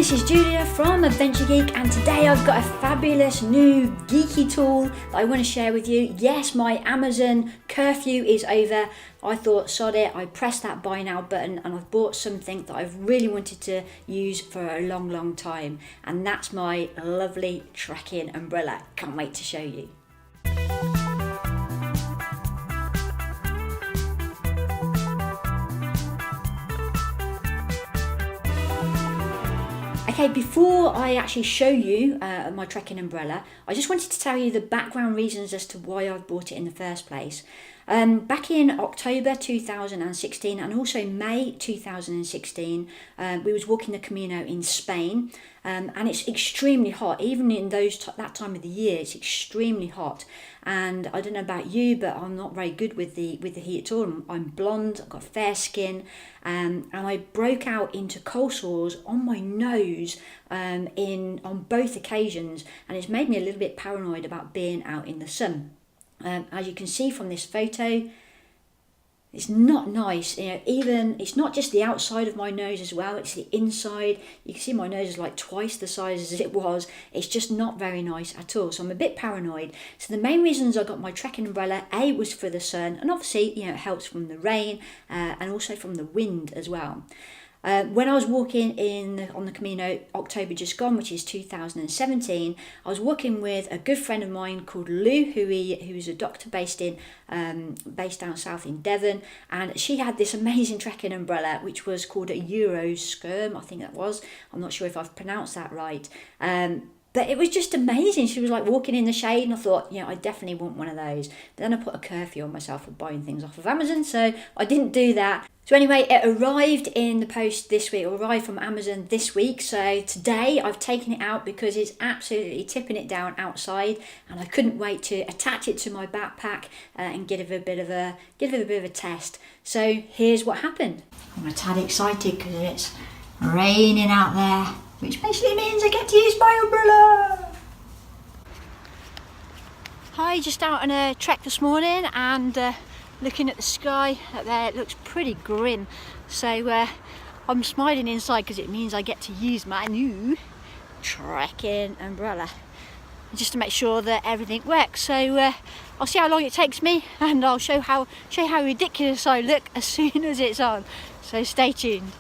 this is Julia from Adventure Geek, and today I've got a fabulous new geeky tool that I want to share with you. Yes, my Amazon curfew is over. I thought, sod it, I pressed that buy now button and I've bought something that I've really wanted to use for a long time, and that's my lovely trekking umbrella. Can't wait to show you. Okay, before I actually show you my trekking umbrella, I just wanted to tell you the background reasons as to why I've bought it in the first place. Back in October 2016 and also May 2016, we was walking the Camino in Spain, and it's extremely hot. Even in that time of the year, it's extremely hot. And I don't know about you, but I'm not very good with the heat at all. I'm blonde, I've got fair skin, and I broke out into cold sores on my nose on both occasions, and it's made me a little bit paranoid about being out in the sun. As you can see from this photo, it's not nice. Even it's not just the outside of my nose as well, it's the inside. You can see my nose is like twice the size as it was. It's just not very nice at all, so I'm a bit paranoid. So the main reasons I got my trekking umbrella, A, was for the sun, and obviously it helps from the rain and also from the wind as well. When I was walking on the Camino October just gone, which is 2017, I was walking with a good friend of mine called Lou, who's a doctor based down south in Devon, and she had this amazing trekking umbrella which was called a EUROSCHIRM, I think that was. I'm not sure if I've pronounced that right. But it was just amazing. She was like walking in the shade, and I thought, I definitely want one of those. But then I put a curfew on myself for buying things off of Amazon, so I didn't do that. So anyway, it arrived in the post this week, or arrived from Amazon this week. So today I've taken it out because it's absolutely tipping it down outside, and I couldn't wait to attach it to my backpack and give it a bit of a test. So here's what happened. I'm a tad excited because it's raining out there, which basically means I get to use my umbrella. Hi, just out on a trek this morning and looking at the sky up there. It looks pretty grim, so I'm smiling inside because it means I get to use my new trekking umbrella, just to make sure that everything works. So I'll see how long it takes me, and I'll show how ridiculous I look as soon as it's on. So stay tuned.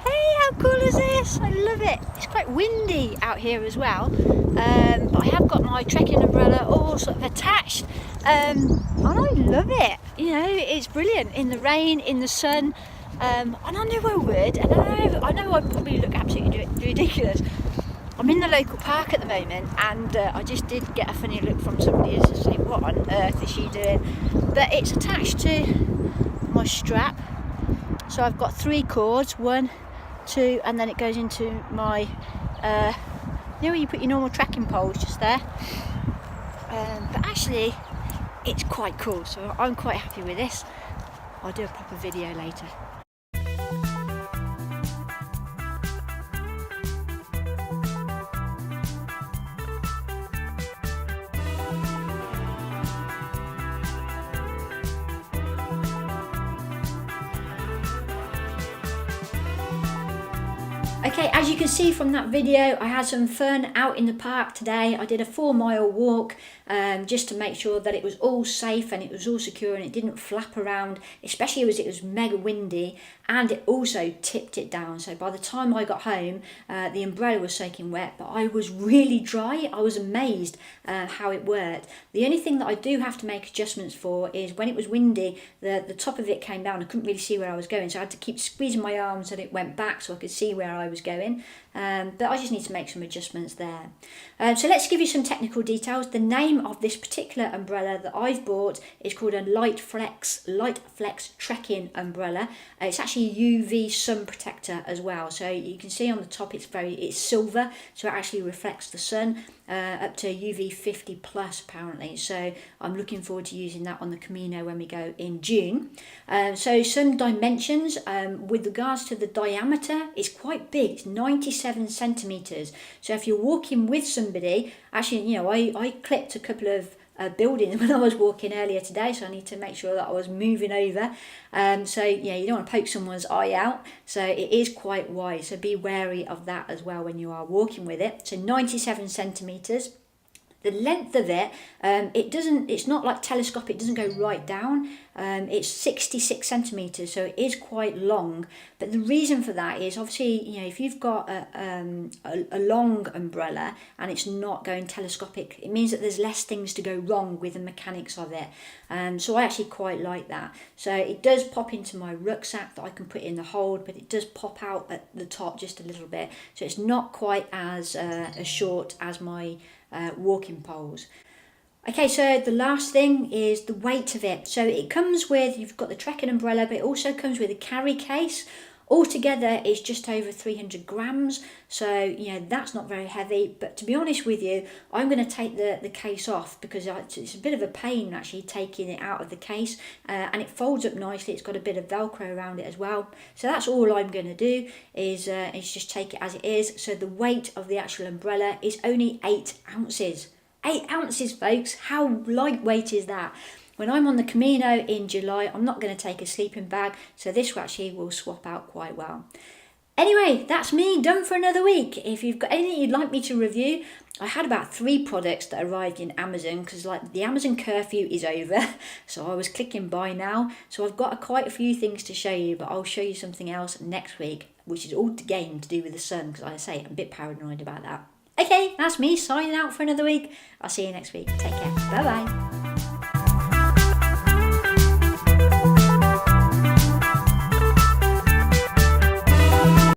How cool is this? I love it. It's quite windy out here as well, but I have got my trekking umbrella all sort of attached, and I love it. It's brilliant in the rain, in the sun, and I knew I would, and I know I'd probably look absolutely ridiculous. I'm in the local park at the moment, and I just did get a funny look from somebody to say, what on earth is she doing? But it's attached to my strap, so I've got 3 cords, 1, 2, and then it goes into my where you put your normal trekking poles, just there. But actually it's quite cool, so I'm quite happy with this. I'll do a proper video later. Okay, as you can see from that video, I had some fun out in the park today. I did a 4-mile walk just to make sure that it was all safe and it was all secure and it didn't flap around, especially as it was mega windy, and it also tipped it down. So by the time I got home, the umbrella was soaking wet, but I was really dry. I was amazed how it worked. The only thing that I do have to make adjustments for is when it was windy, the top of it came down. I couldn't really see where I was going, so I had to keep squeezing my arm so that it went back so I could see where I was going. But I just need to make some adjustments there. So let's give you some technical details. The name of this particular umbrella that I've bought is called a LiteFlex trekking umbrella. It's actually a UV sun protector as well. So you can see on the top it's silver, so it actually reflects the sun up to UV 50 plus apparently. So I'm looking forward to using that on the Camino when we go in June. So some dimensions with regards to the diameter, it's quite big. It's 97 centimeters. So if you're walking with somebody, actually, I clipped a couple of buildings when I was walking earlier today, so I need to make sure that I was moving over. So yeah, you don't want to poke someone's eye out, so it is quite wide, so be wary of that as well when you are walking with it. So 97 centimetres. The length of it, it's not like telescopic, it doesn't go right down. It's 66 centimetres, so it is quite long. But the reason for that is obviously, you know, if you've got a long umbrella and it's not going telescopic, it means that there's less things to go wrong with the mechanics of it. So I actually quite like that. So it does pop into my rucksack that I can put in the hold, but it does pop out at the top just a little bit. So it's not quite as short as my walking poles. Okay, so the last thing is the weight of it. So it comes with, you've got the trekking umbrella, but it also comes with a carry case. Altogether, it's just over 300 grams. So, you know, that's not very heavy. But to be honest with you, I'm going to take the case off because it's a bit of a pain actually taking it out of the case. And it folds up nicely. It's got a bit of Velcro around it as well. So that's all I'm going to do is just take it as it is. So the weight of the actual umbrella is only 8 ounces. 8 ounces, folks. How lightweight is that? When I'm on the Camino in July, I'm not going to take a sleeping bag, so this actually will swap out quite well. Anyway, that's me, done for another week. If you've got anything you'd like me to review, I had about 3 products that arrived in Amazon because like the Amazon curfew is over, so I was clicking buy now. So I've got quite a few things to show you, but I'll show you something else next week, which is all again to do with the sun, because like I say, I'm a bit paranoid about that. Okay, that's me signing out for another week. I'll see you next week. Take care. Bye-bye.